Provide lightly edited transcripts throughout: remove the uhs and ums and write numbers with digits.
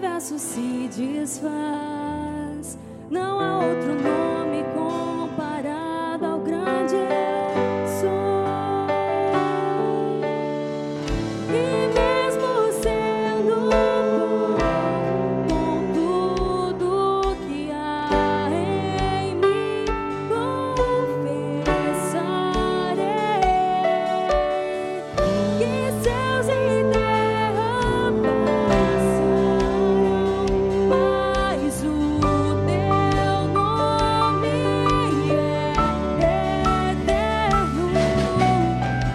universo se desfaz. Não há outro nome comparado ao grande eu sou. E mesmo sendo com tudo que há em mim, confessarei que céus e terra passarão, mas o teu nome é eterno.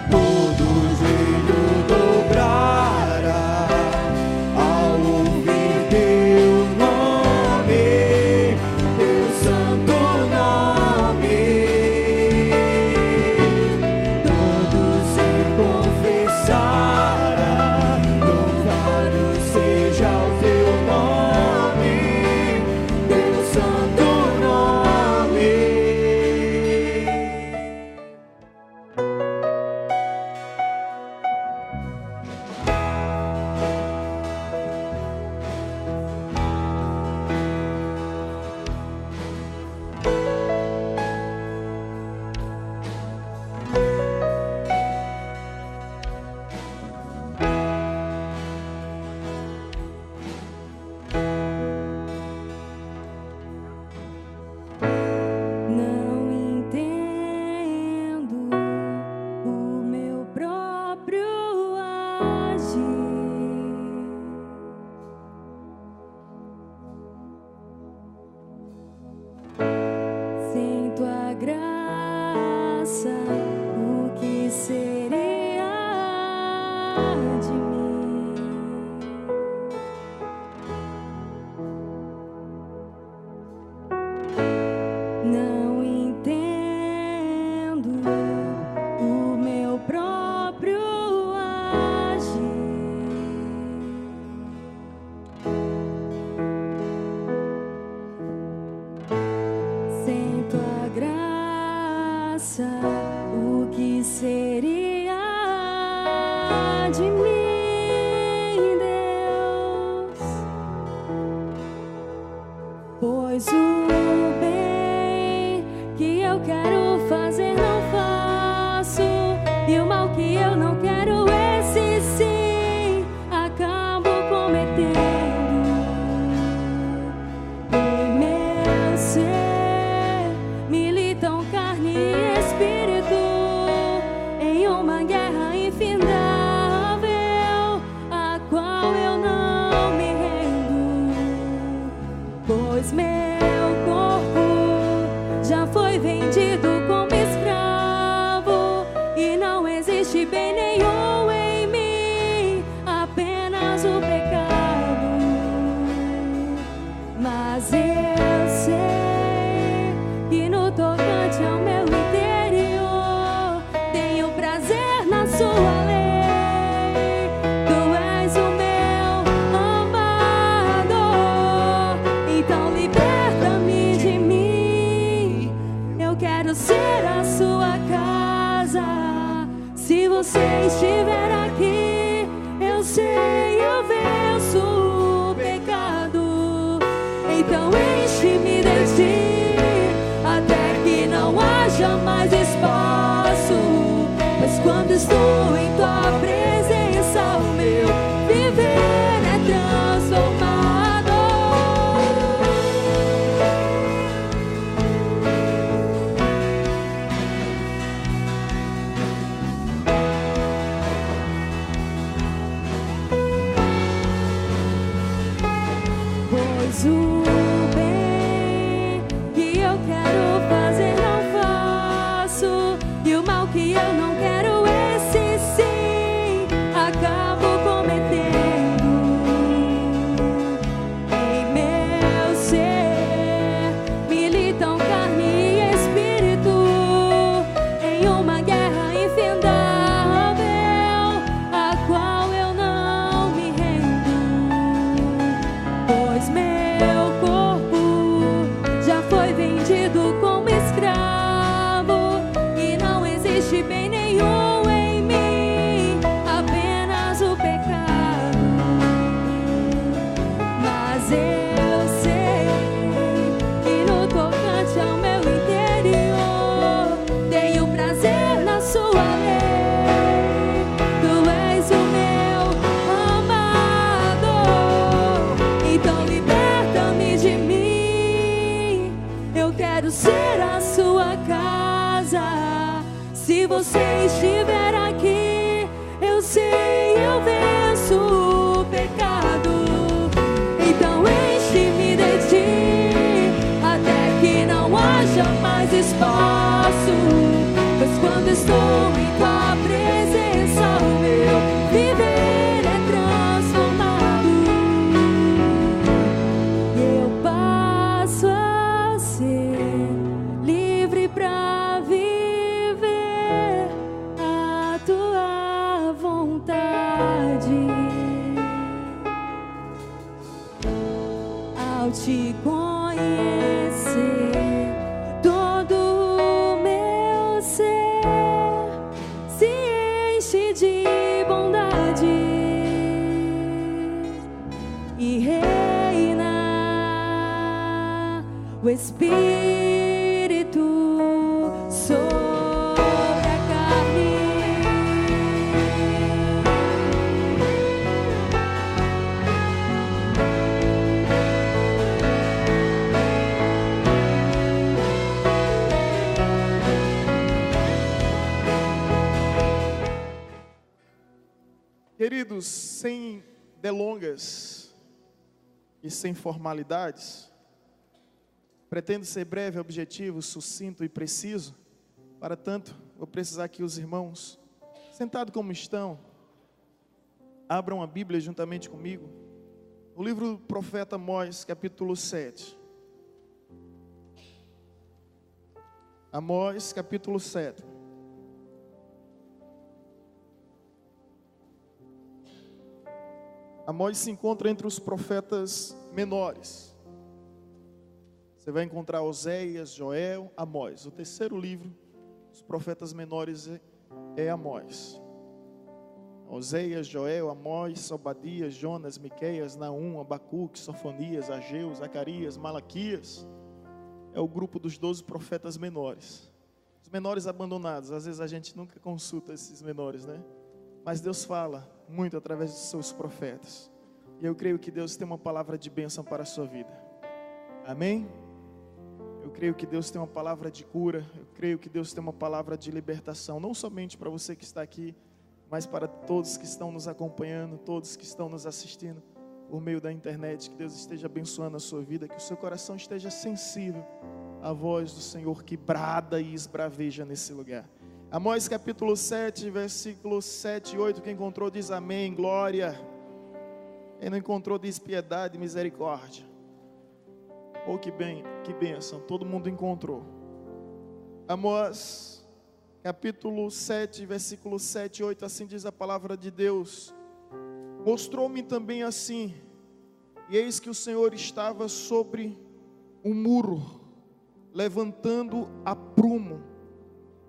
Todo joelho dobrará ao ouvir teu nome, teu santo nome. Todos se confessará, louvado seja o teu nome, teu santo nome. Não entendo o meu próprio agir. Sem tua graça, o que seria de mim? Não entendo o meu próprio agir. Sem tua graça, o que seria de mim, Deus? Pois o bem que eu quero fazer não faço, e o mal que eu não quero, esse sim acabo cometendo. Em meu ser militam carne e espírito, em uma guerra infindável, a qual eu não me rendo. Pois meu corpo já foi vendido como escravo, e não existe bem nenhum em mim, apenas o pecado. Mas eu sei que no tocante ao meu interior tenho prazer na sua lei. Tu és o meu amador, então liberta-me de mim. Eu quero ser a sua casa. Se você estiver aqui, eu sei, eu venço o pecado. Então enche-me de ti, até que não haja mais espaço. Pois quando estou em tua presença, o meu viver é transformado. Pois o bem que eu quero fazer não faço, e o mal que eu não quero, esse sim acabo cometendo. Em meu ser militam carne e espírito, em uma guerra infindável, a qual eu não me rendo. Pois meu corpo mas eu sei que no tocante ao meu interior tenho prazer na sua lei. Tu és o meu amado, então liberta-me de mim. Eu quero ser a sua casa. Se você estiver aqui, eu sei, eu venço o pecado. Então enche-me de ti, até que não haja mais espaço. Pois quando estou em tua presença, o meu viver é transformado. E eu passo a ser livre pra viver a tua vontade. Ao te conhecer, todo o meu ser se enche de bondade e reina o Espírito sobre a carne. Queridos, sem delongas e sem formalidades, pretendo ser breve, objetivo, sucinto e preciso. Para tanto, vou precisar que os irmãos, sentados como estão, abram a Bíblia juntamente comigo, no livro do profeta Amós, capítulo 7. Amós, capítulo 7. Amós se encontra entre os profetas menores. Você vai encontrar Oséias, Joel, Amós. O terceiro livro dos profetas menores é Amós. Oséias, Joel, Amós, Obadias, Jonas, Miqueias, Naum, Abacuque, Sofonias, Ageu, Zacarias, Malaquias. É o grupo dos 12 profetas menores. Os menores abandonados. Às vezes a gente nunca consulta esses menores, né? Mas Deus fala muito através dos seus profetas. E eu creio que Deus tem uma palavra de bênção para a sua vida. Amém? Eu creio que Deus tem uma palavra de cura. Eu creio que Deus tem uma palavra de libertação. Não somente para você que está aqui, mas para todos que estão nos acompanhando, todos que estão nos assistindo por meio da internet. Que Deus esteja abençoando a sua vida, que o seu coração esteja sensível à voz do Senhor que brada e esbraveja nesse lugar. Amós capítulo 7, versículos 7 e 8, quem encontrou diz amém, glória. Quem não encontrou diz piedade e misericórdia. Oh, que bênção, todo mundo encontrou. Amós capítulo 7, versículos 7 e 8, assim diz a palavra de Deus. Mostrou-me também assim, e eis que o Senhor estava sobre um muro, levantando a prumo,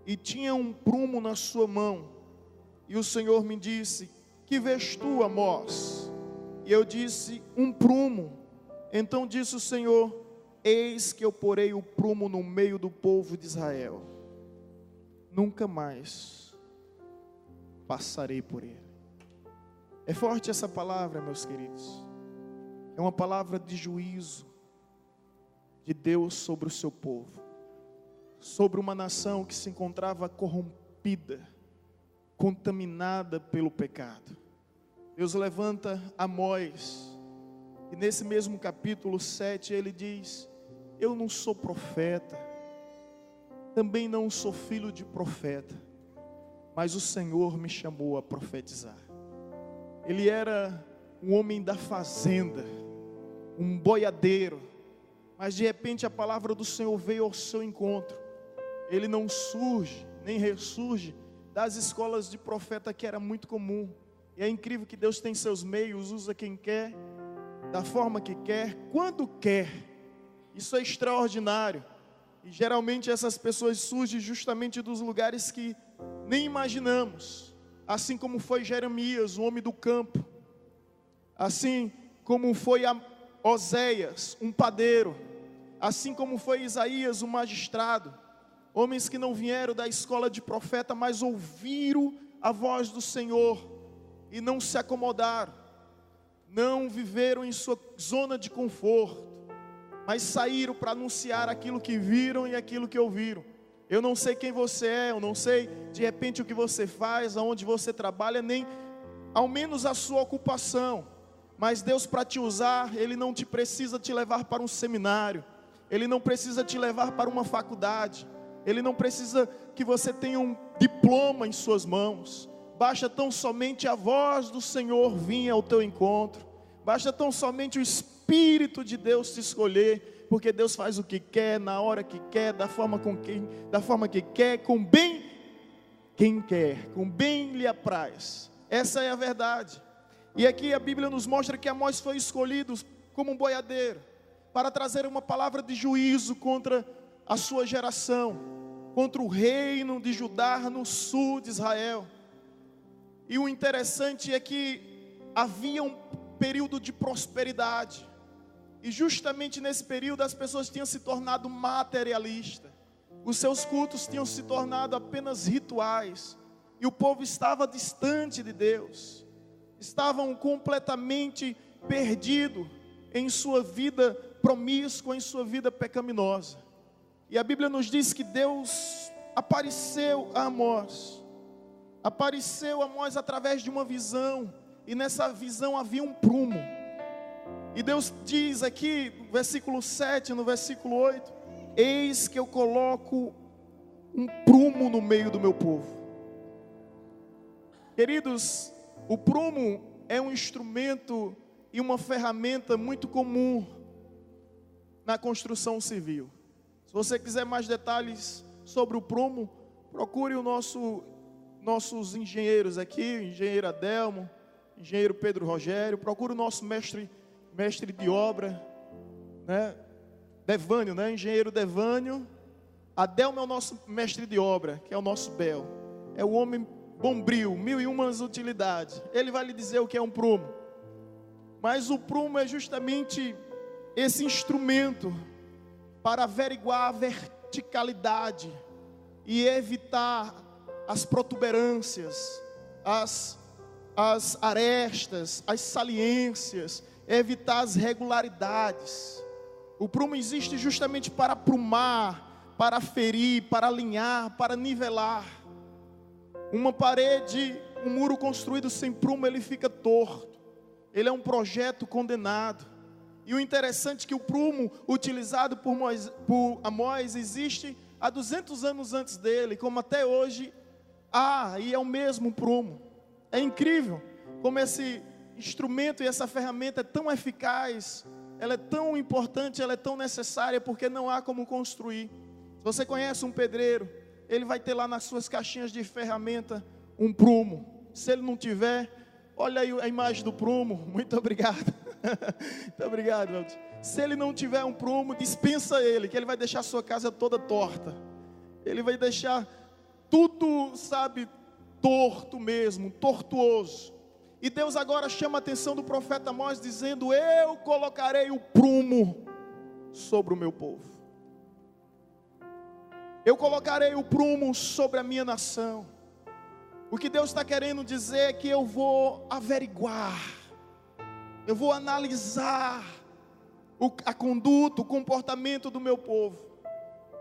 e tinha um prumo na sua mão. E o Senhor me disse: que vês tu, Amós? E eu disse: um prumo. Então disse o Senhor: eis que eu porei o prumo no meio do povo de Israel. Nunca mais passarei por ele. É forte essa palavra, meus queridos. É uma palavra de juízo de Deus sobre o seu povo, sobre uma nação que se encontrava corrompida, contaminada pelo pecado. Deus levanta Amós, e nesse mesmo capítulo 7 ele diz: eu não sou profeta, também não sou filho de profeta, mas o Senhor me chamou a profetizar. Ele era um homem da fazenda, um boiadeiro, mas de repente a palavra do Senhor veio ao seu encontro. Ele não surge, nem ressurge das escolas de profeta, que era muito comum. E é incrível que Deus tem seus meios, usa quem quer, da forma que quer, quando quer. Isso é extraordinário. E geralmente essas pessoas surgem justamente dos lugares que nem imaginamos. Assim como foi Jeremias, o homem do campo. Assim como foi Oséias, um padeiro, assim como foi Isaías, um magistrado, homens que não vieram da escola de profeta, mas ouviram a voz do Senhor e não se acomodaram, não viveram em sua zona de conforto, mas saíram para anunciar aquilo que viram e aquilo que ouviram. Eu não sei quem você é, eu não sei de repente o que você faz, aonde você trabalha, nem ao menos a sua ocupação, mas Deus, para te usar, Ele não te precisa te levar para um seminário, Ele não precisa te levar para uma faculdade, Ele não precisa que você tenha um diploma em suas mãos. Basta tão somente a voz do Senhor vir ao teu encontro, basta tão somente o Espírito de Deus te escolher, porque Deus faz o que quer, na hora que quer, da forma que quer, com bem quem quer, com bem lhe apraz. Essa é a verdade. E aqui a Bíblia nos mostra que Amós foi escolhido como um boiadeiro, para trazer uma palavra de juízo contra a sua geração, contra o reino de Judá no sul de Israel. E o interessante é que havia um período de prosperidade, e justamente nesse período as pessoas tinham se tornado materialistas, os seus cultos tinham se tornado apenas rituais, e o povo estava distante de Deus, estavam completamente perdidos em sua vida promíscua, em sua vida pecaminosa. E a Bíblia nos diz que Deus apareceu a Amós através de uma visão, e nessa visão havia um prumo. E Deus diz aqui, no versículo 7, no versículo 8, eis que eu coloco um prumo no meio do meu povo. Queridos, o prumo é um instrumento e uma ferramenta muito comum na construção civil. Se você quiser mais detalhes sobre o prumo, procure nossos engenheiros aqui, o engenheiro Adelmo, engenheiro Pedro Rogério, procure o nosso mestre de obra, né? Devânio, né? Engenheiro Devânio. Adelmo é o nosso mestre de obra, que é o nosso Bel. É o homem bombril, 1001 utilidades. Ele vai lhe dizer o que é um prumo. Mas o prumo é justamente esse instrumento para averiguar a verticalidade e evitar as protuberâncias, as arestas, as saliências, evitar as regularidades. O prumo existe justamente para aprumar, para ferir, para alinhar, para nivelar. Uma parede, um muro construído sem prumo, ele fica torto. Ele é um projeto condenado. E o interessante é que o prumo utilizado por Amós existe há 200 anos antes dele, como até hoje e é o mesmo prumo. É incrível como esse instrumento e essa ferramenta é tão eficaz, ela é tão importante, ela é tão necessária, porque não há como construir. Se você conhece um pedreiro, ele vai ter lá nas suas caixinhas de ferramenta um prumo. Se ele não tiver, olha aí a imagem do prumo. Muito obrigado. Muito obrigado, meu Deus. Se ele não tiver um prumo, dispensa ele, que ele vai deixar a sua casa toda torta. Ele vai deixar tudo, torto mesmo, tortuoso. E Deus agora chama a atenção do profeta Amós, dizendo: eu colocarei o prumo sobre o meu povo. Eu colocarei o prumo sobre a minha nação. O que Deus está querendo dizer é que eu vou averiguar, eu vou analisar a conduta, o comportamento do meu povo.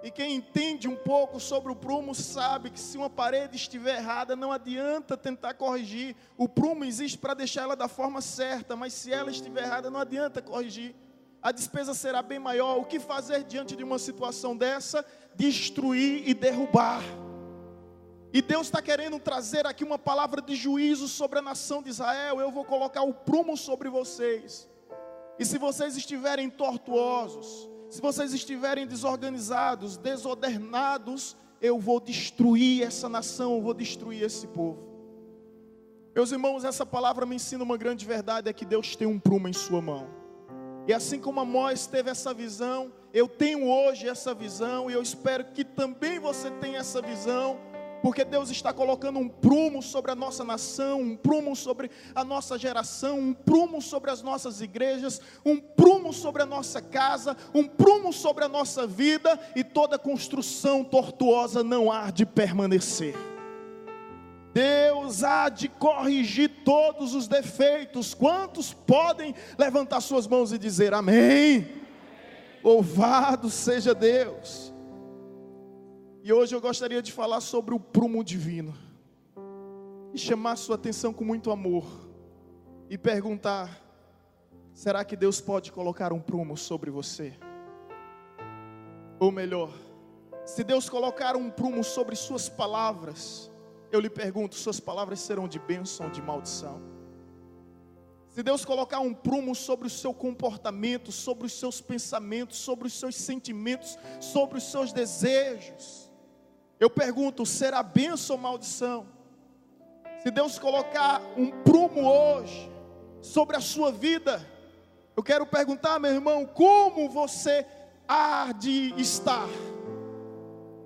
E quem entende um pouco sobre o prumo sabe que se uma parede estiver errada, não adianta tentar corrigir. O prumo existe para deixar ela da forma certa, mas se ela estiver errada, não adianta corrigir. A despesa será bem maior. O que fazer diante de uma situação dessa? Destruir e derrubar. E Deus está querendo trazer aqui uma palavra de juízo sobre a nação de Israel. Eu vou colocar o prumo sobre vocês. E se vocês estiverem tortuosos, se vocês estiverem desorganizados, desordenados, eu vou destruir essa nação, eu vou destruir esse povo. Meus irmãos, essa palavra me ensina uma grande verdade, é que Deus tem um prumo em sua mão. E assim como Amós teve essa visão, eu tenho hoje essa visão, e eu espero que também você tenha essa visão, Porque Deus está colocando um prumo sobre a nossa nação, um prumo sobre a nossa geração, um prumo sobre as nossas igrejas, um prumo sobre a nossa casa, um prumo sobre a nossa vida, e toda construção tortuosa não há de permanecer. Deus há de corrigir todos os defeitos. Quantos podem levantar suas mãos e dizer amém? Louvado seja Deus. E hoje eu gostaria de falar sobre o prumo divino, e chamar sua atenção com muito amor, e perguntar: será que Deus pode colocar um prumo sobre você? Ou melhor, se Deus colocar um prumo sobre suas palavras, eu lhe pergunto: suas palavras serão de bênção ou de maldição? Se Deus colocar um prumo sobre o seu comportamento, sobre os seus pensamentos, sobre os seus sentimentos, sobre os seus desejos, eu pergunto: será bênção ou maldição? Se Deus colocar um prumo hoje sobre a sua vida, eu quero perguntar, meu irmão, como você há de estar?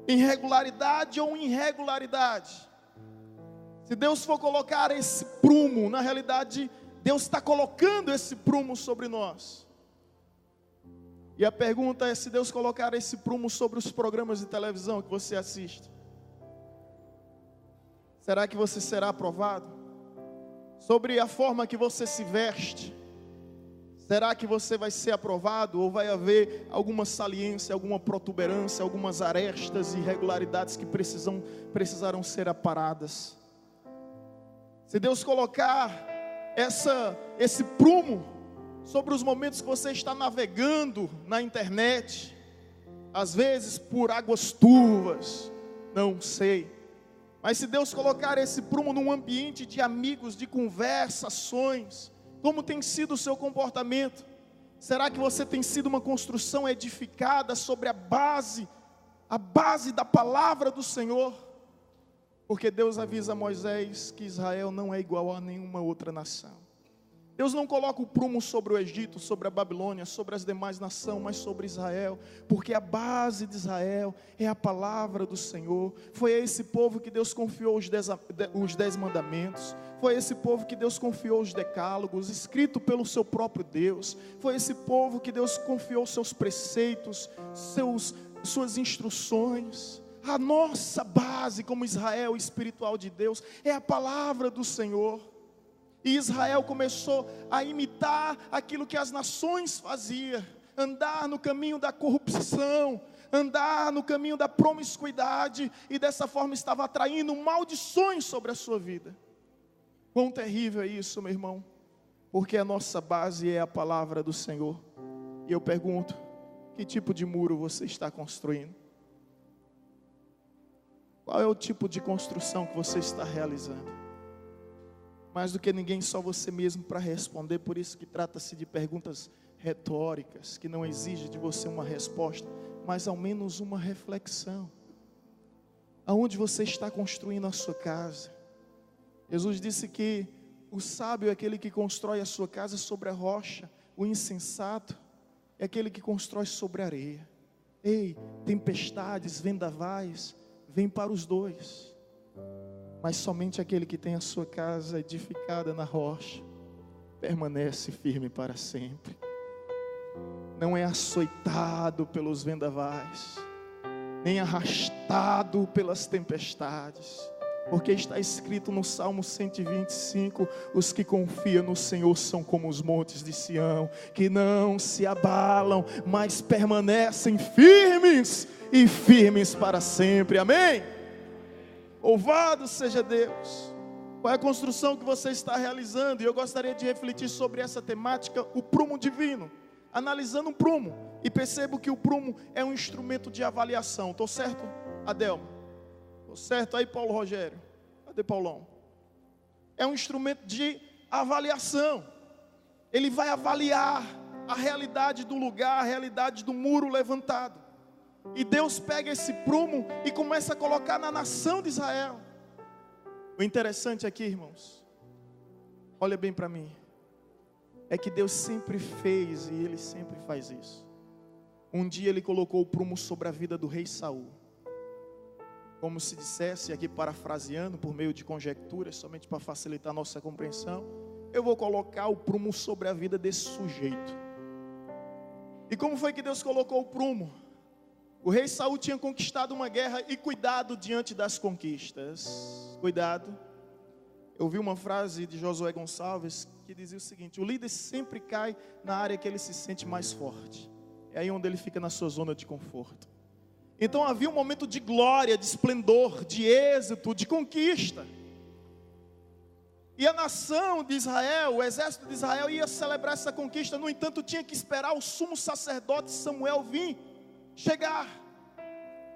Em regularidade ou irregularidade? Se Deus for colocar esse prumo, na realidade, Deus está colocando esse prumo sobre nós. E a pergunta é: se Deus colocar esse prumo sobre os programas de televisão que você assiste, será que você será aprovado? Sobre a forma que você se veste, será que você vai ser aprovado? Ou vai haver alguma saliência, alguma protuberância, algumas arestas e irregularidades que precisarão ser aparadas? Se Deus colocar esse prumo sobre os momentos que você está navegando na internet, às vezes por águas turvas, não sei, mas se Deus colocar esse prumo num ambiente de amigos, de conversações, como tem sido o seu comportamento? Será que você tem sido uma construção edificada sobre a base da palavra do Senhor? Porque Deus avisa a Moisés que Israel não é igual a nenhuma outra nação. Deus não coloca o prumo sobre o Egito, sobre a Babilônia, sobre as demais nações, mas sobre Israel, porque a base de Israel é a palavra do Senhor. Foi a esse povo que Deus confiou os 10 mandamentos, foi a esse povo que Deus confiou os decálogos, escrito pelo seu próprio Deus. Foi a esse povo que Deus confiou seus preceitos, suas instruções. A nossa base como Israel espiritual de Deus é a palavra do Senhor. E Israel começou a imitar aquilo que as nações faziam, andar no caminho da corrupção, andar no caminho da promiscuidade, e dessa forma estava atraindo maldições sobre a sua vida. Quão terrível é isso, meu irmão, porque a nossa base é a palavra do Senhor. E eu pergunto: que tipo de muro você está construindo? Qual é o tipo de construção que você está realizando? Mais do que ninguém, só você mesmo para responder. Por isso que trata-se de perguntas retóricas, que não exigem de você uma resposta, mas ao menos uma reflexão. Aonde você está construindo a sua casa? Jesus disse que o sábio é aquele que constrói a sua casa sobre a rocha, o insensato é aquele que constrói sobre a areia. Ei, tempestades, vendavais, vem para os dois, mas somente aquele que tem a sua casa edificada na rocha permanece firme para sempre. Não é açoitado pelos vendavais, nem arrastado pelas tempestades, porque está escrito no Salmo 125: os que confiam no Senhor são como os montes de Sião, que não se abalam, mas permanecem firmes e firmes para sempre. Amém? Louvado seja Deus. Qual é a construção que você está realizando? E eu gostaria de refletir sobre essa temática, o prumo divino, analisando um prumo, e percebo que o prumo é um instrumento de avaliação. Estou certo, Adelma? Estou certo aí, Paulo Rogério? Cadê Paulão? É um instrumento de avaliação. Ele vai avaliar a realidade do lugar, a realidade do muro levantado. E Deus pega esse prumo e começa a colocar na nação de Israel. O interessante aqui, irmãos, olha bem para mim, é que Deus sempre fez, e Ele sempre faz isso. Um dia Ele colocou o prumo sobre a vida do rei Saul. como se dissesse, aqui parafraseando por meio de conjecturas, somente para facilitar a nossa compreensão, eu vou colocar o prumo sobre a vida desse sujeito. E como foi que Deus colocou o prumo? O rei Saul tinha conquistado uma guerra, e cuidado diante das conquistas. Cuidado. Eu vi uma frase de Josué Gonçalves que dizia o seguinte: o líder sempre cai na área que ele se sente mais forte. É aí onde ele fica na sua zona de conforto. Então havia um momento de glória, de esplendor, de êxito, de conquista. E a nação de Israel, o exército de Israel ia celebrar essa conquista. No entanto, tinha que esperar o sumo sacerdote Samuel vir, chegar.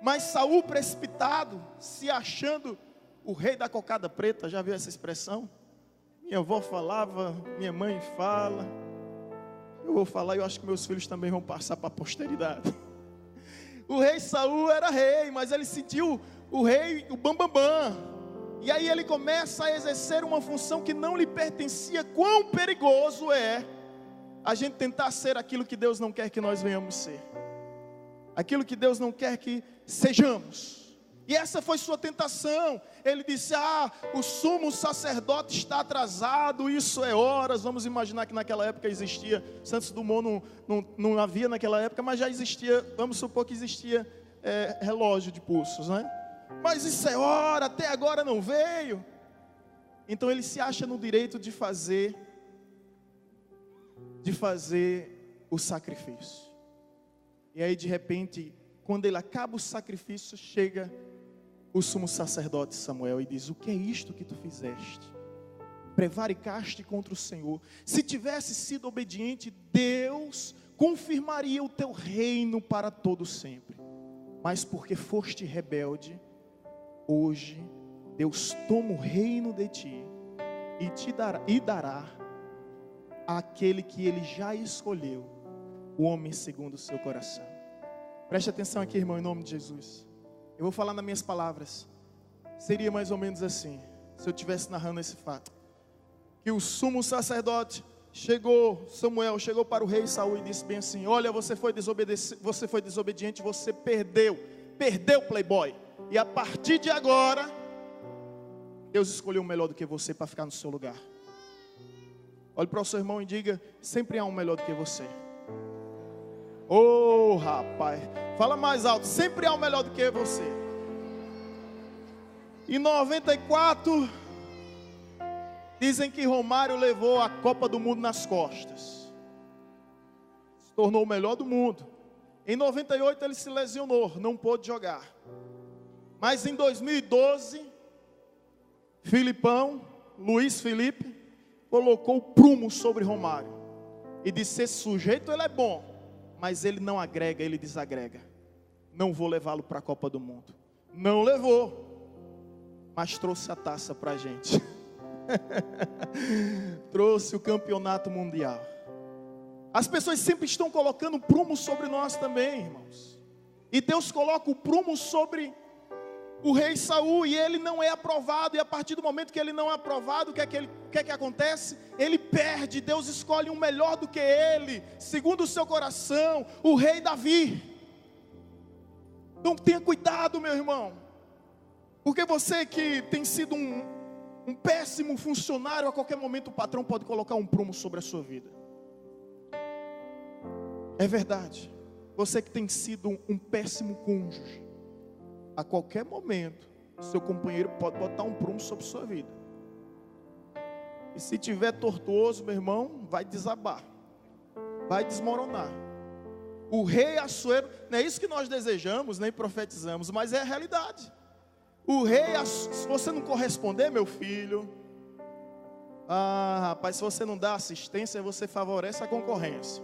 Mas Saul, precipitado, se achando o rei da cocada preta, já viu essa expressão? Minha avó falava, minha mãe fala, eu vou falar e eu acho que meus filhos também vão passar para a posteridade. O rei Saul era rei, mas ele sentiu o rei, o bambambam. E aí ele começa a exercer uma função que não lhe pertencia. Quão perigoso é a gente tentar ser aquilo que Deus não quer que nós venhamos ser, aquilo que Deus não quer que sejamos. E essa foi sua tentação. Ele disse: o sumo sacerdote está atrasado, isso é horas. Vamos imaginar que naquela época existia, Santos Dumont não havia naquela época, mas já existia, vamos supor que existia relógio de pulsos, né? Mas isso é hora, até agora não veio. Então ele se acha no direito de fazer o sacrifício. E aí de repente, quando ele acaba o sacrifício, chega o sumo sacerdote Samuel e diz: o que é isto que tu fizeste? Prevaricaste contra o Senhor. Se tivesse sido obediente, Deus confirmaria o teu reino para todo sempre. Mas porque foste rebelde, hoje Deus toma o reino de ti e dará àquele que Ele já escolheu, o homem segundo o seu coração. Preste atenção aqui, irmão, em nome de Jesus. Eu vou falar nas minhas palavras. Seria mais ou menos assim, se eu estivesse narrando esse fato: que o sumo sacerdote Samuel chegou para o rei Saul e disse bem assim: olha, você foi desobediente, você perdeu, playboy. E a partir de agora, Deus escolheu o melhor do que você para ficar no seu lugar. Olhe para o seu irmão e diga: sempre há um melhor do que você. Oh, rapaz, fala mais alto: sempre há um melhor do que você. Em 94, dizem que Romário levou a Copa do Mundo nas costas, se tornou o melhor do mundo. Em 98 ele se lesionou, não pôde jogar. Mas em 2012, Luiz Felipe, colocou o prumo sobre Romário e disse: esse sujeito ele é bom, mas ele não agrega, ele desagrega. Não vou levá-lo para a Copa do Mundo. Não levou, mas trouxe a taça para a gente. Trouxe o campeonato mundial. As pessoas sempre estão colocando prumo sobre nós também, irmãos. E Deus coloca o prumo sobre o rei Saul, e ele não é aprovado. E a partir do momento que ele não é aprovado, o que é que acontece? Ele perde. Deus escolhe um melhor do que ele, segundo o seu coração, o rei Davi. Então tenha cuidado, meu irmão, porque você que tem sido um péssimo funcionário, a qualquer momento o patrão pode colocar um prumo sobre a sua vida. É verdade. Você que tem sido um péssimo cônjuge, a qualquer momento seu companheiro pode botar um prumo sobre sua vida. E se tiver tortuoso, meu irmão, vai desabar, vai desmoronar. O rei Assuero, não é isso que nós desejamos, nem profetizamos, mas é a realidade. O rei, se você não corresponder, meu filho, rapaz, se você não dá assistência, você favorece a concorrência.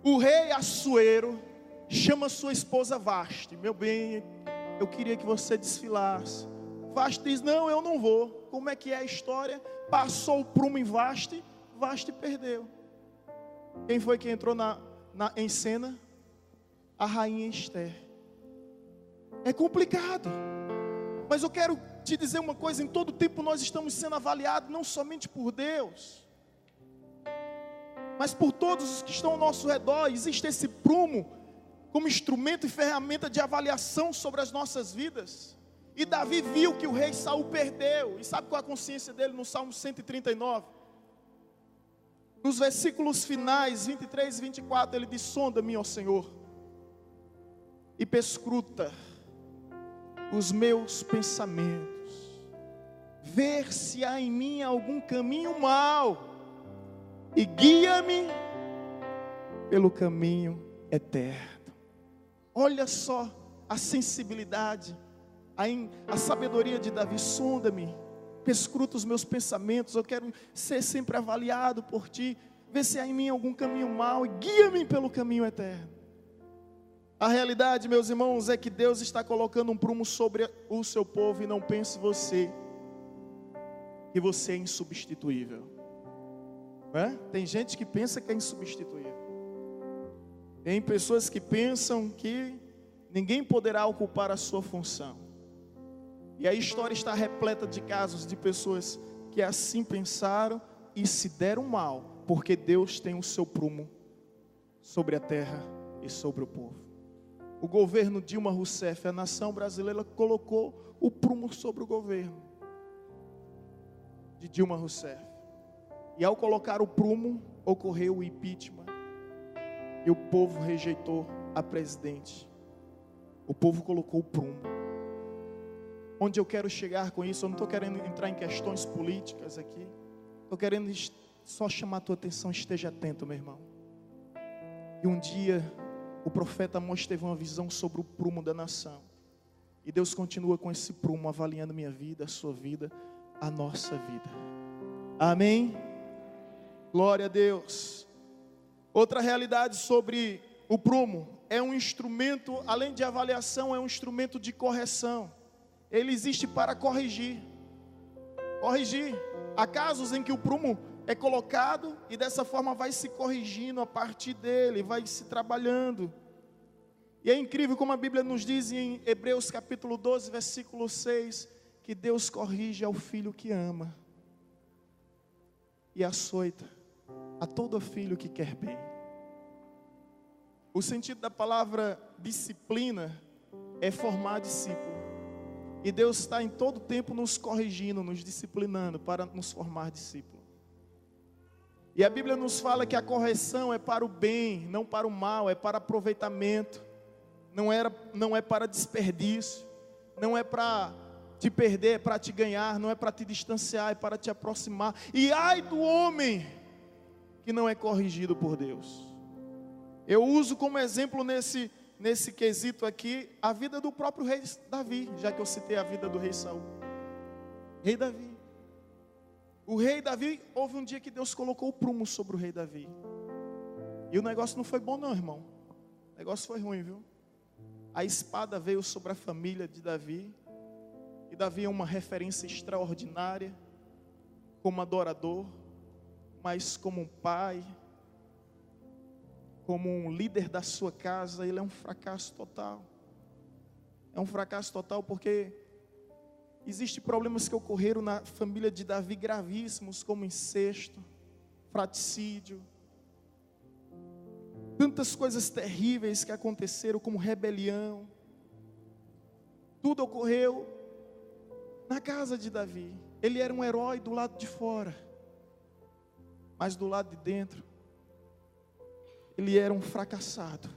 O rei Assuero chama sua esposa Vasti: meu bem, eu queria que você desfilasse. Vasti diz: não, eu não vou. Como é que é a história? Passou o prumo em Vasti, Vasti perdeu. Quem foi que entrou em cena? A rainha Esther. É complicado, mas eu quero te dizer uma coisa: em todo tempo nós estamos sendo avaliados, não somente por Deus, mas por todos os que estão ao nosso redor. Existe esse prumo, como instrumento e ferramenta de avaliação sobre as nossas vidas. E Davi viu que o rei Saul perdeu. E sabe qual é a consciência dele no Salmo 139? Nos versículos finais, 23 e 24, ele diz: sonda-me, ó Senhor, e perscruta os meus pensamentos, ver se há em mim algum caminho mau, e guia-me pelo caminho eterno. Olha só a sensibilidade, a sabedoria de Davi. Sonda-me, perscruta os meus pensamentos, eu quero ser sempre avaliado por ti, vê se há em mim algum caminho mau, e guia-me pelo caminho eterno. A realidade, meus irmãos, é que Deus está colocando um prumo sobre o seu povo, e não pense você que você é insubstituível. Tem gente que pensa que é insubstituível. Tem pessoas que pensam que ninguém poderá ocupar a sua função. E a história está repleta de casos de pessoas que assim pensaram e se deram mal, porque Deus tem o seu prumo sobre a terra e sobre o povo. O governo Dilma Rousseff, a nação brasileira, colocou o prumo sobre o governo de Dilma Rousseff. E ao colocar o prumo, ocorreu o impeachment. E o povo rejeitou a presidente. O povo colocou o prumo. Onde eu quero chegar com isso, eu não estou querendo entrar em questões políticas aqui. Estou querendo só chamar a tua atenção. Esteja atento, meu irmão. E um dia o profeta Amós teve uma visão sobre o prumo da nação. E Deus continua com esse prumo, avaliando minha vida, a sua vida, a nossa vida. Amém? Glória a Deus. Outra realidade sobre o prumo: é um instrumento, além de avaliação, é um instrumento de correção. Ele existe para corrigir. Há casos em que o prumo é colocado e dessa forma vai se corrigindo a partir dele, vai se trabalhando. E é incrível como a Bíblia nos diz em Hebreus capítulo 12, versículo 6, que Deus corrige ao filho que ama e açoita a todo filho que quer bem. O sentido da palavra disciplina é formar discípulo. E Deus está em todo tempo nos corrigindo, nos disciplinando para nos formar discípulo. E a Bíblia nos fala que a correção é para o bem, não para o mal, é para aproveitamento. Não é para desperdício, não é para te perder, é para te ganhar, não é para te distanciar, é para te aproximar. E ai do homem que não é corrigido por Deus. Eu uso como exemplo nesse quesito aqui a vida do próprio rei Davi, já que eu citei a vida do rei Saul. Rei Davi. O rei Davi, houve um dia que Deus colocou o prumo sobre o rei Davi. E o negócio não foi bom não, irmão. O negócio foi ruim, viu? A espada veio sobre a família de Davi. E Davi é uma referência extraordinária, como adorador, mas como um pai, como um líder da sua casa. Ele é um fracasso total. É um fracasso total porque existem problemas que ocorreram na família de Davi gravíssimos, como incesto, fratricídio, tantas coisas terríveis que aconteceram, como rebelião. Tudo ocorreu na casa de Davi. Ele era um herói do lado de fora, mas do lado de dentro ele era um fracassado.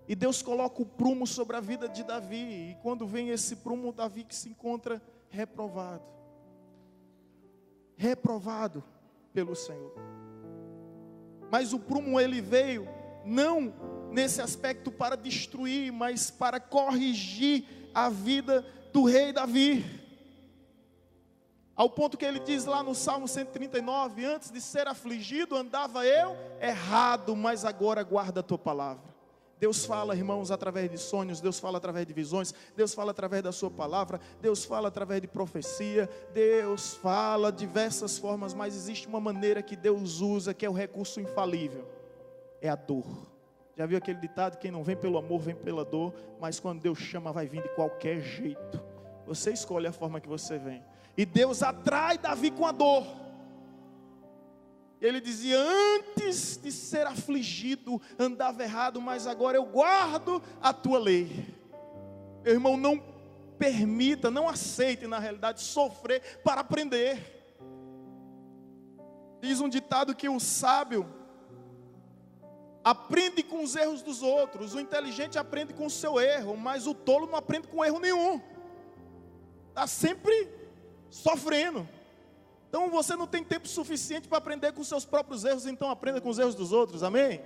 E Deus coloca o prumo sobre a vida de Davi. E quando vem esse prumo, Davi que se encontra reprovado. Reprovado pelo Senhor. Mas o prumo ele veio não nesse aspecto para destruir, mas para corrigir a vida do rei Davi. Ao ponto que ele diz lá no Salmo 139, antes de ser afligido andava eu errado, mas agora guarda a tua palavra. Deus fala, irmãos, através de sonhos, Deus fala através de visões, Deus fala através da sua palavra, Deus fala através de profecia, Deus fala de diversas formas, mas existe uma maneira que Deus usa, que é o recurso infalível, é a dor. Já viu aquele ditado, quem não vem pelo amor, vem pela dor, mas quando Deus chama, vai vir de qualquer jeito. Você escolhe a forma que você vem. E Deus atrai Davi com a dor. Ele dizia: antes de ser afligido, andava errado, mas agora eu guardo a tua lei. Meu irmão, não permita, não aceite, na realidade, sofrer para aprender. Diz um ditado que o sábio aprende com os erros dos outros, o inteligente aprende com o seu erro, mas o tolo não aprende com erro nenhum. Está sempre sofrendo. Então você não tem tempo suficiente para aprender com seus próprios erros, então aprenda com os erros dos outros, amém?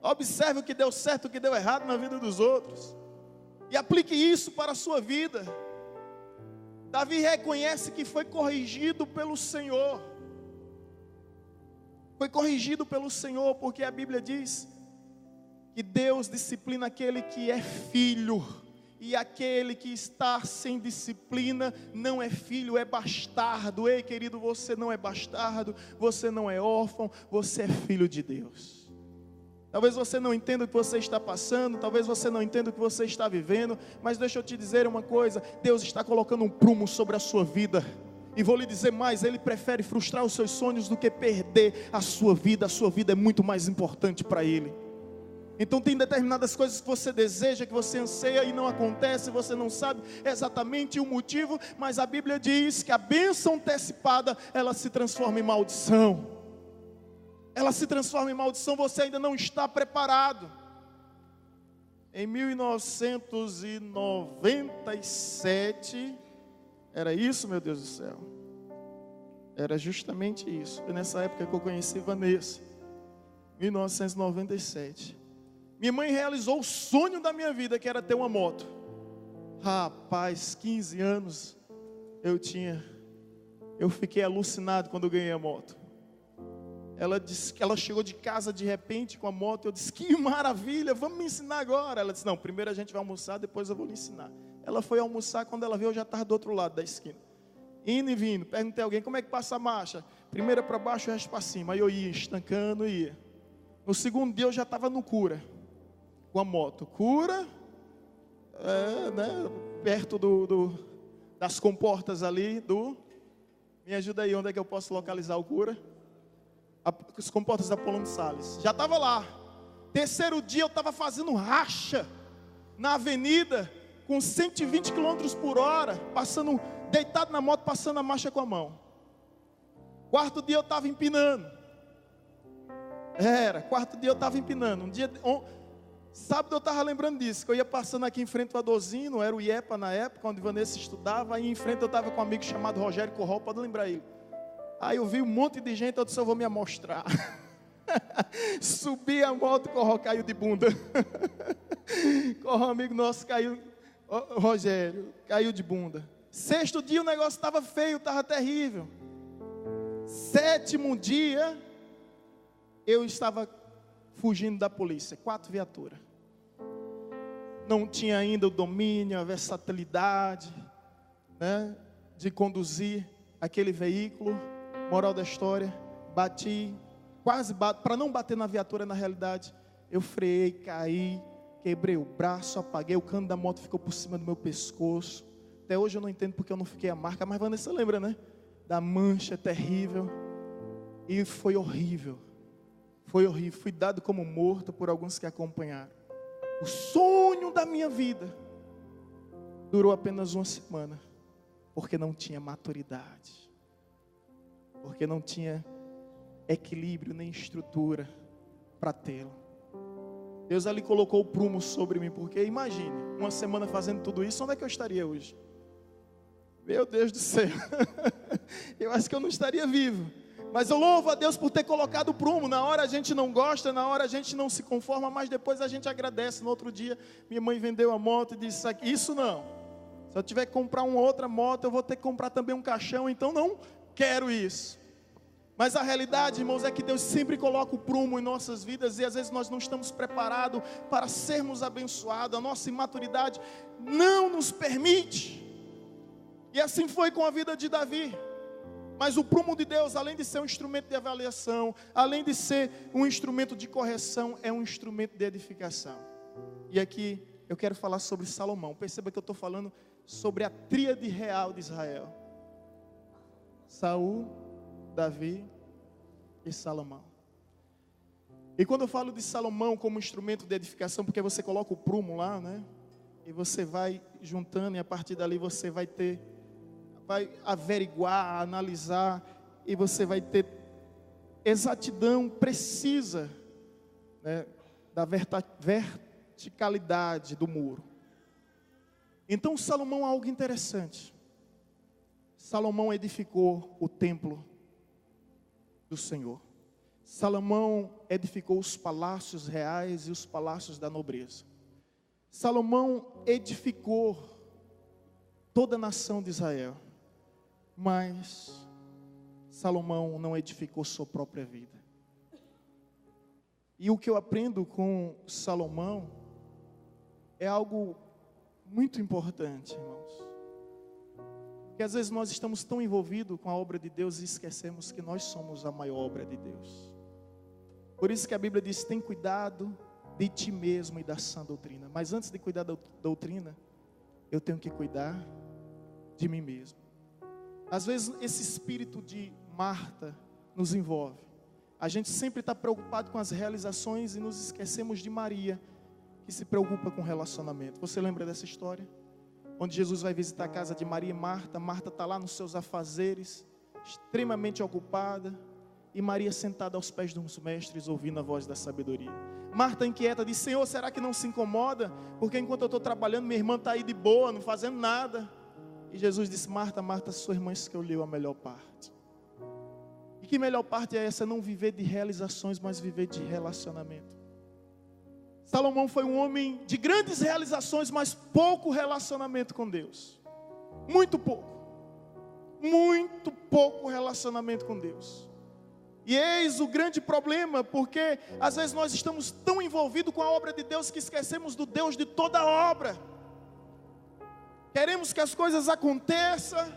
Observe o que deu certo, o que deu errado na vida dos outros, e aplique isso para a sua vida. Davi reconhece que foi corrigido pelo Senhor. Foi corrigido pelo Senhor, porque a Bíblia diz que Deus disciplina aquele que é filho, e aquele que está sem disciplina não é filho, é bastardo. Ei, querido, você não é bastardo, você não é órfão, você é filho de Deus. Talvez você não entenda o que você está passando, talvez você não entenda o que você está vivendo, mas deixa eu te dizer uma coisa: Deus está colocando um prumo sobre a sua vida. E vou lhe dizer mais, Ele prefere frustrar os seus sonhos do que perder a sua vida. A sua vida é muito mais importante para Ele. Então tem determinadas coisas que você deseja, que você anseia e não acontece, você não sabe exatamente o motivo, mas a Bíblia diz que a bênção antecipada, ela se transforma em maldição. Ela se transforma em maldição, você ainda não está preparado. Em 1997, era isso, meu Deus do céu? Era justamente isso. Foi nessa época que eu conheci Vanessa, 1997. Minha mãe realizou o sonho da minha vida, que era ter uma moto. Rapaz, 15 anos eu tinha. Eu fiquei alucinado quando eu ganhei a moto. Ela disse que ela chegou de casa de repente com a moto. Eu disse: que maravilha, vamos me ensinar agora. Ela disse: não, primeiro a gente vai almoçar, depois eu vou lhe ensinar. Ela foi almoçar, quando ela viu eu já estava do outro lado da esquina. Indo e vindo, perguntei a alguém: como é que passa a marcha? Primeira para baixo, o resto para cima. Aí eu ia, estancando, ia. No segundo dia eu já estava no Cura, com a moto. Cura, perto das comportas ali, me ajuda aí, onde é que eu posso localizar o Cura? As comportas da Apolônio Salles. Já estava lá. Terceiro dia eu estava fazendo racha na avenida, com 120 km por hora, passando, deitado na moto, passando a marcha com a mão. Quarto dia eu estava empinando. Quarto dia eu estava empinando. Sábado eu estava lembrando disso, que eu ia passando aqui em frente ao Adozino, era o IEPA na época, onde Vanessa estudava, aí em frente eu estava com um amigo chamado Rogério Corral, pode lembrar ele. Aí eu vi um monte de gente, eu disse: eu vou me amostrar. Subi a moto, Corral caiu de bunda. Corral, amigo nosso, caiu, Rogério, caiu de bunda. Sexto dia o negócio estava feio, estava terrível. Sétimo dia, eu estava fugindo da polícia, 4 viaturas. Não tinha ainda o domínio, a versatilidade, né, de conduzir aquele veículo. Moral da história, quase bati, para não bater na viatura, na realidade, eu freiei, caí, quebrei o braço, apaguei, o cano da moto ficou por cima do meu pescoço. Até hoje eu não entendo porque eu não fiquei a marca, mas Vanessa lembra, né? Da mancha terrível. E foi horrível. Foi horrível. Fui dado como morto por alguns que acompanharam. O sonho da minha vida durou apenas 1 semana, porque não tinha maturidade, porque não tinha equilíbrio nem estrutura para tê-lo. Deus ali colocou o prumo sobre mim, porque imagine, 1 semana fazendo tudo isso, onde é que eu estaria hoje? Meu Deus do céu, eu acho que eu não estaria vivo. Mas eu louvo a Deus por ter colocado o prumo. Na hora a gente não gosta, na hora a gente não se conforma, mas depois a gente agradece. No outro dia, minha mãe vendeu a moto e disse: isso não, se eu tiver que comprar uma outra moto, eu vou ter que comprar também um caixão, então não quero isso. Mas a realidade, irmãos, é que Deus sempre coloca o prumo em nossas vidas, e às vezes nós não estamos preparados para sermos abençoados. A nossa imaturidade não nos permite. E assim foi com a vida de Davi. Mas o prumo de Deus, além de ser um instrumento de avaliação, além de ser um instrumento de correção, é um instrumento de edificação. E aqui eu quero falar sobre Salomão. Perceba que eu estou falando sobre a tríade real de Israel: Saul, Davi e Salomão. E quando eu falo de Salomão como instrumento de edificação, porque você coloca o prumo lá, né? E você vai juntando, e a partir dali você vai averiguar, analisar, e você vai ter exatidão precisa, né, da verticalidade do muro. Então Salomão é algo interessante. Salomão edificou o templo do Senhor. Salomão edificou os palácios reais e os palácios da nobreza. Salomão edificou toda a nação de Israel, mas Salomão não edificou sua própria vida. E o que eu aprendo com Salomão é algo muito importante, irmãos. Porque às vezes nós estamos tão envolvidos com a obra de Deus e esquecemos que nós somos a maior obra de Deus. Por isso que a Bíblia diz: tem cuidado de ti mesmo e da sã doutrina. Mas antes de cuidar da doutrina, eu tenho que cuidar de mim mesmo. Às vezes esse espírito de Marta nos envolve. A gente sempre está preocupado com as realizações e nos esquecemos de Maria, que se preocupa com o relacionamento. Você lembra dessa história? Onde Jesus vai visitar a casa de Maria e Marta. Marta está lá nos seus afazeres, extremamente ocupada, e Maria sentada aos pés dos mestres, ouvindo a voz da sabedoria. Marta inquieta diz: Senhor, será que não se incomoda? Porque enquanto eu estou trabalhando, minha irmã está aí de boa, não fazendo nada. E Jesus disse: Marta, Marta, sua irmã escolheu a melhor parte. E que melhor parte é essa? Não viver de realizações, mas viver de relacionamento. Salomão foi um homem de grandes realizações, mas pouco relacionamento com Deus. Muito pouco relacionamento com Deus. E eis o grande problema, porque às vezes nós estamos tão envolvidos com a obra de Deus que esquecemos do Deus de toda a obra. Queremos que as coisas aconteçam,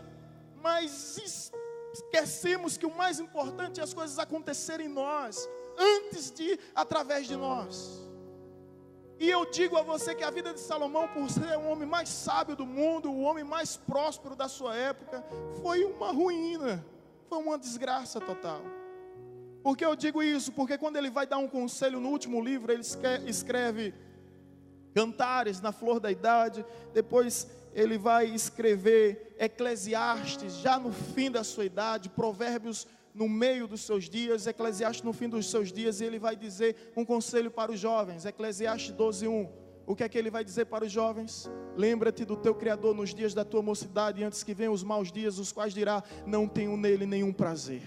mas esquecemos que o mais importante é as coisas acontecerem em nós, antes de através de nós. E eu digo a você que a vida de Salomão, por ser o homem mais sábio do mundo, o homem mais próspero da sua época, foi uma ruína, foi uma desgraça total. Por que eu digo isso? Porque quando ele vai dar um conselho no último livro, ele escreve Cantares na flor da idade, depois ele vai escrever Eclesiastes já no fim da sua idade, Provérbios no meio dos seus dias, Eclesiastes no fim dos seus dias, e ele vai dizer um conselho para os jovens, Eclesiastes 12:1. O que é que ele vai dizer para os jovens? Lembra-te do teu Criador nos dias da tua mocidade, antes que venham os maus dias, os quais dirá: não tenho nele nenhum prazer.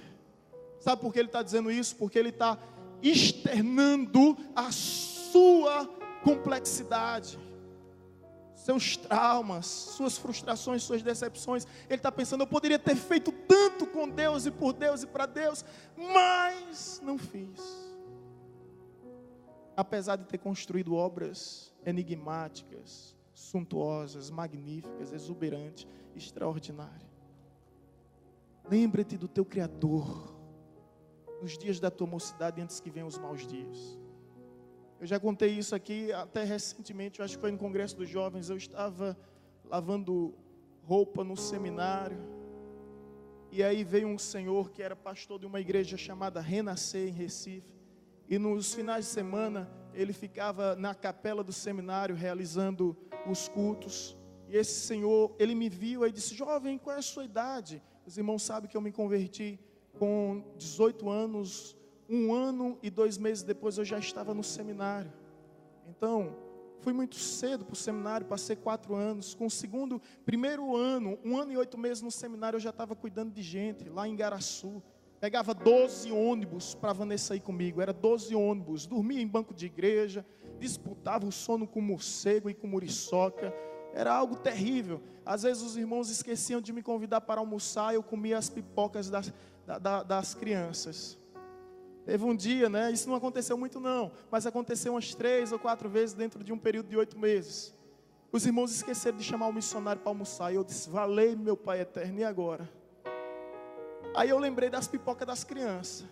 Sabe por que ele está dizendo isso? Porque ele está externando a sua complexidade, seus traumas, suas frustrações, suas decepções. Ele está pensando: eu poderia ter feito tanto com Deus e por Deus e para Deus, mas não fiz. Apesar de ter construído obras enigmáticas, suntuosas, magníficas, exuberantes, extraordinárias. Lembra-te do teu Criador nos dias da tua mocidade, antes que venham os maus dias. Eu já contei isso aqui até recentemente, eu acho que foi no Congresso dos Jovens. Eu estava lavando roupa no seminário, e aí veio um senhor que era pastor de uma igreja chamada Renascer, em Recife, e nos finais de semana ele ficava na capela do seminário realizando os cultos. E esse senhor, ele me viu e disse: jovem, qual é a sua idade? Os irmãos sabem que eu me converti com 18 anos, 1 ano e 2 meses depois eu já estava no seminário. Então, fui muito cedo para o seminário, passei 4 anos. Com o primeiro ano, 1 ano e 8 meses no seminário, eu já estava cuidando de gente, lá em Garaçu. Pegava 12 ônibus para a Vanessa ir comigo, era 12 ônibus. Dormia em banco de igreja, disputava o sono com morcego e com muriçoca. Era algo terrível. Às vezes os irmãos esqueciam de me convidar para almoçar, eu comia as pipocas das crianças. Teve um dia, né? Isso não aconteceu muito não, mas aconteceu umas 3 ou 4 vezes dentro de um período de 8 meses. Os irmãos esqueceram de chamar o missionário para almoçar, e eu disse: valei meu Pai eterno, e agora? Aí eu lembrei das pipocas das crianças.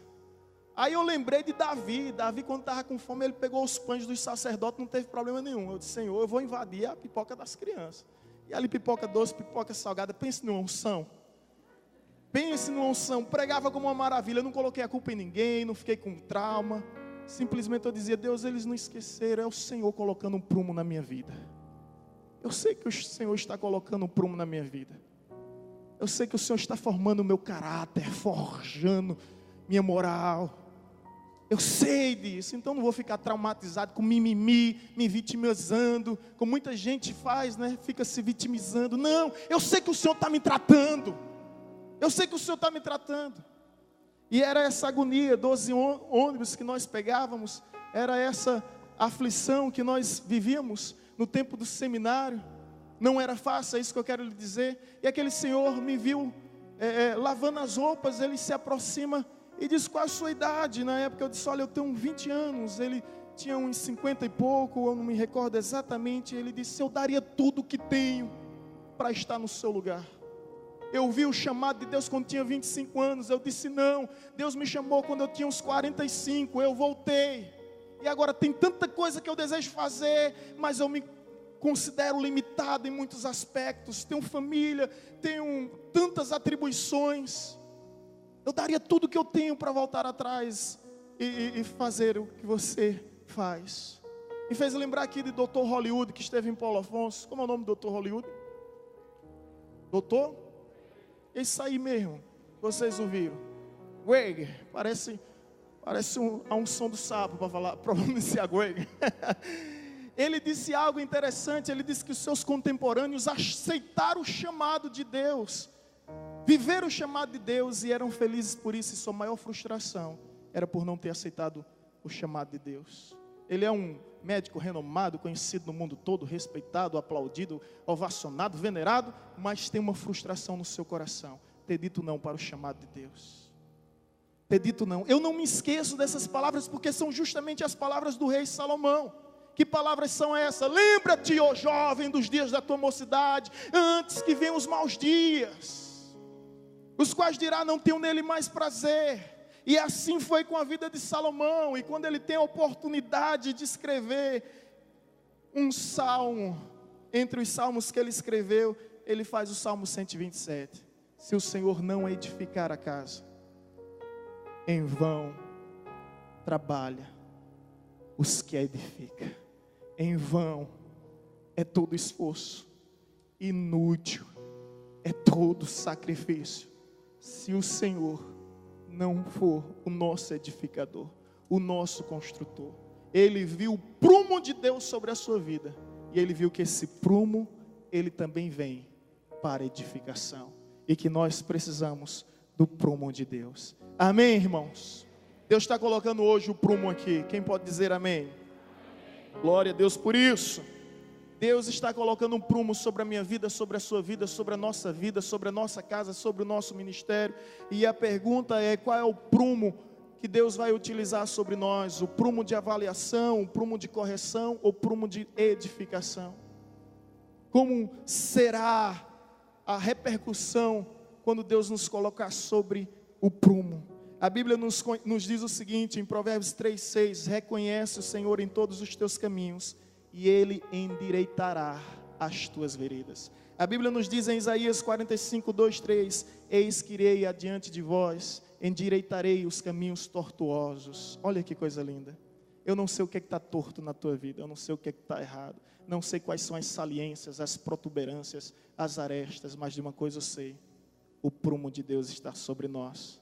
Aí eu lembrei de Davi. Davi, quando estava com fome, ele pegou os pães dos sacerdotes, não teve problema nenhum. Eu disse: Senhor, eu vou invadir a pipoca das crianças. E ali pipoca doce, pipoca salgada, pense numa unção. Pense numa unção, pregava como uma maravilha, eu não coloquei a culpa em ninguém, não fiquei com trauma. Simplesmente eu dizia: Deus, eles não esqueceram, é o Senhor colocando um prumo na minha vida. Eu sei que o Senhor está colocando um prumo na minha vida. Eu sei que o Senhor está formando o meu caráter, forjando minha moral. Eu sei disso, então não vou ficar traumatizado com mimimi, me vitimizando, como muita gente faz, né? Fica se vitimizando. Não, eu sei que o Senhor está me tratando. Eu sei que o Senhor está me tratando. E era essa agonia, 12 ônibus que nós pegávamos, era essa aflição que nós vivíamos no tempo do seminário. Não era fácil, é isso que eu quero lhe dizer. E aquele senhor me viu lavando as roupas, ele se aproxima e diz: qual a sua idade? Na época eu disse: olha, eu tenho 20 anos. Ele tinha uns 50 e pouco, eu não me recordo exatamente. Ele disse: eu daria tudo o que tenho para estar no seu lugar. Eu ouvi o chamado de Deus quando tinha 25 anos. Eu disse: não, Deus me chamou quando eu tinha uns 45. Eu voltei. E agora tem tanta coisa que eu desejo fazer, mas eu me considero limitado em muitos aspectos. Tenho família, tenho tantas atribuições. Eu daria tudo que eu tenho para voltar atrás e fazer o que você faz. Me fez lembrar aqui de Dr. Hollywood, que esteve em Paulo Afonso. Como é o nome do Dr. Hollywood? Doutor? Isso aí mesmo, vocês ouviram. Greg, parece a unção do sapo para falar, pronunciar Greg. Ele disse algo interessante. Ele disse que os seus contemporâneos aceitaram o chamado de Deus, viveram o chamado de Deus e eram felizes por isso. E sua maior frustração era por não ter aceitado o chamado de Deus. Ele é um médico renomado, conhecido no mundo todo, respeitado, aplaudido, ovacionado, venerado, mas tem uma frustração no seu coração: ter dito não para o chamado de Deus. Ter dito não. Eu não me esqueço dessas palavras, porque são justamente as palavras do rei Salomão. Que palavras são essas? Lembra-te, ó jovem, dos dias da tua mocidade, antes que venham os maus dias, os quais dirá: não tenho nele mais prazer. E assim foi com a vida de Salomão. E quando ele tem a oportunidade de escrever um salmo, entre os salmos que ele escreveu, ele faz o Salmo 127. Se o Senhor não edificar a casa, em vão trabalha os que a edificam. Em vão é todo esforço, inútil é todo sacrifício, se o Senhor não for o nosso edificador, o nosso construtor. Ele viu o prumo de Deus sobre a sua vida, e ele viu que esse prumo, ele também vem para edificação, e que nós precisamos do prumo de Deus. Amém, irmãos? Deus está colocando hoje o prumo aqui. Quem pode dizer amém? Glória a Deus por isso. Deus está colocando um prumo sobre a minha vida, sobre a sua vida, sobre a nossa casa, sobre o nosso ministério. E a pergunta é: qual é o prumo que Deus vai utilizar sobre nós? O prumo de avaliação, o prumo de correção ou o prumo de edificação? Como será a repercussão quando Deus nos colocar sobre o prumo? A Bíblia nos diz o seguinte, em Provérbios 3:6: reconhece o Senhor em todos os teus caminhos, e Ele endireitará as tuas veredas. A Bíblia nos diz em Isaías 45:2-3: eis que irei adiante de vós, endireitarei os caminhos tortuosos. Olha que coisa linda. Eu não sei o que está torto na tua vida, eu não sei o que está errado, não sei quais são as saliências, as protuberâncias, as arestas, mas de uma coisa eu sei: o prumo de Deus está sobre nós,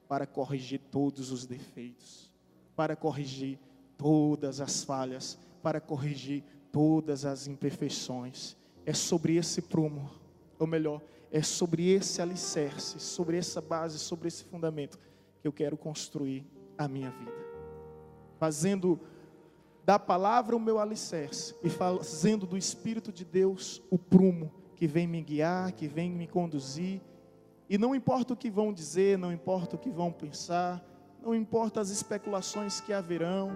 para corrigir todos os defeitos, para corrigir todas as falhas, para corrigir todas as imperfeições. É sobre esse prumo, ou melhor, é sobre esse alicerce, sobre essa base, sobre esse fundamento, que eu quero construir a minha vida. Fazendo da palavra o meu alicerce, e fazendo do Espírito de Deus o prumo, que vem me guiar, que vem me conduzir. E não importa o que vão dizer, não importa o que vão pensar, não importa as especulações que haverão,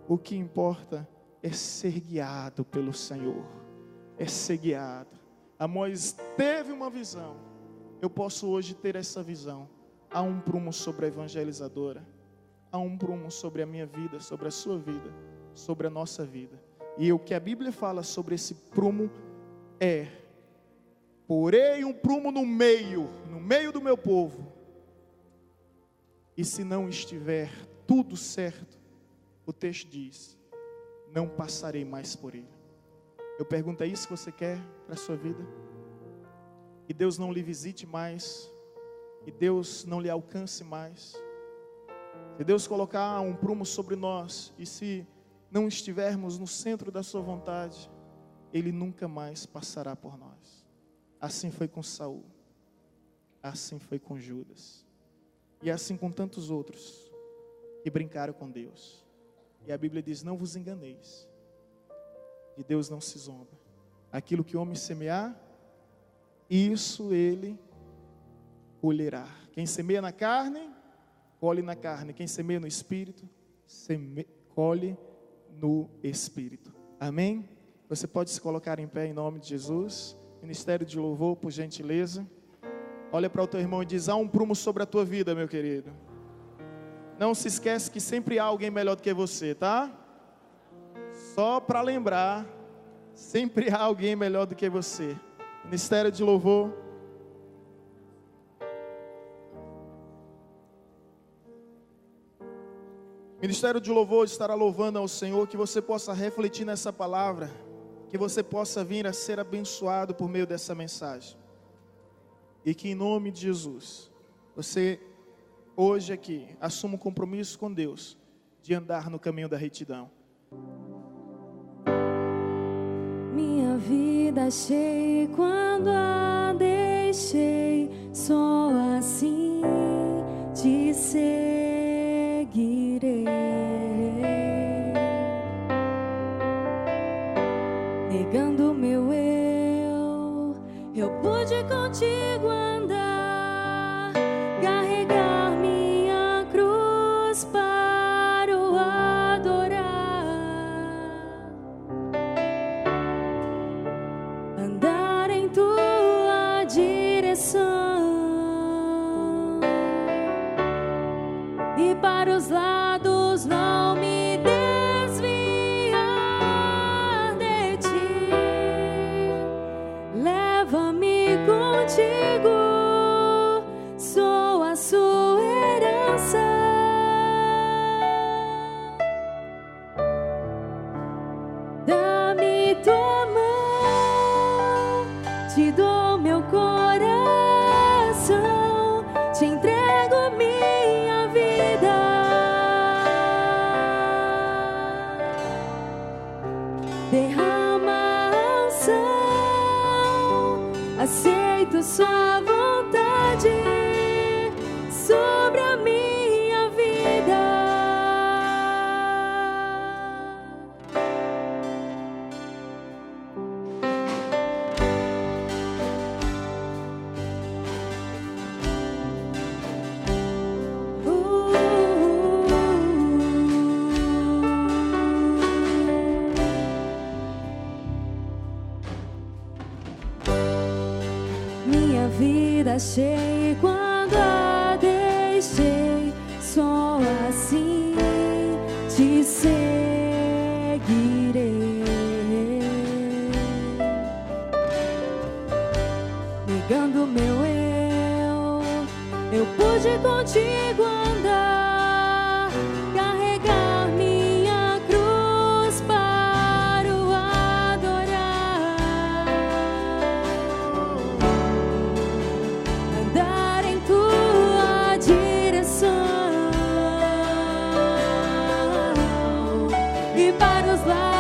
o que importa é ser guiado pelo Senhor, é ser guiado. Amós teve uma visão, eu posso hoje ter essa visão. Há um prumo sobre a evangelizadora, há um prumo sobre a minha vida, sobre a sua vida, sobre a nossa vida. E o que a Bíblia fala sobre esse prumo é porei um prumo no meio do meu povo, e se não estiver tudo certo, o texto diz, não passarei mais por ele. Eu pergunto, é isso que você quer para a sua vida? Que Deus não lhe visite mais, que Deus não lhe alcance mais. Se Deus colocar um prumo sobre nós, e se não estivermos no centro da sua vontade, Ele nunca mais passará por nós. Assim foi com Saul, assim foi com Judas, e assim com tantos outros que brincaram com Deus. E a Bíblia diz, não vos enganeis, de Deus não se zomba. Aquilo que o homem semear, isso ele colherá. Quem semeia na carne, colhe na carne. Quem semeia no Espírito, colhe no Espírito. Amém? Você pode se colocar em pé em nome de Jesus. Ministério de louvor, por gentileza. Olha para o teu irmão e diz, há um prumo sobre a tua vida, meu querido. Não se esquece que sempre há alguém melhor do que você, tá? Só para lembrar, sempre há alguém melhor do que você. Ministério de louvor. Ministério de louvor estará louvando ao Senhor, que você possa refletir nessa palavra, que você possa vir a ser abençoado por meio dessa mensagem. E que em nome de Jesus, você hoje aqui assuma um compromisso com Deus, de andar no caminho da retidão. Minha vida achei quando a deixei, só assim te seguirei. Negando meu eu pude contigo andar, carregar minha cruz para o adorar, andar em tua direção e para os lados não me desviar de ti. Leva-me contigo, sou a sua herança. Dá-me tua mão, te dou meu coração, te entrego minha vida. Derrama a unção, aceito sua vontade sobre a minha vida. Minha vida achei quando a deixei, só assim te seguirei. Negando meu eu pude contigo andar, carregar minha cruz para o adorar, andar em tua direção e para os lados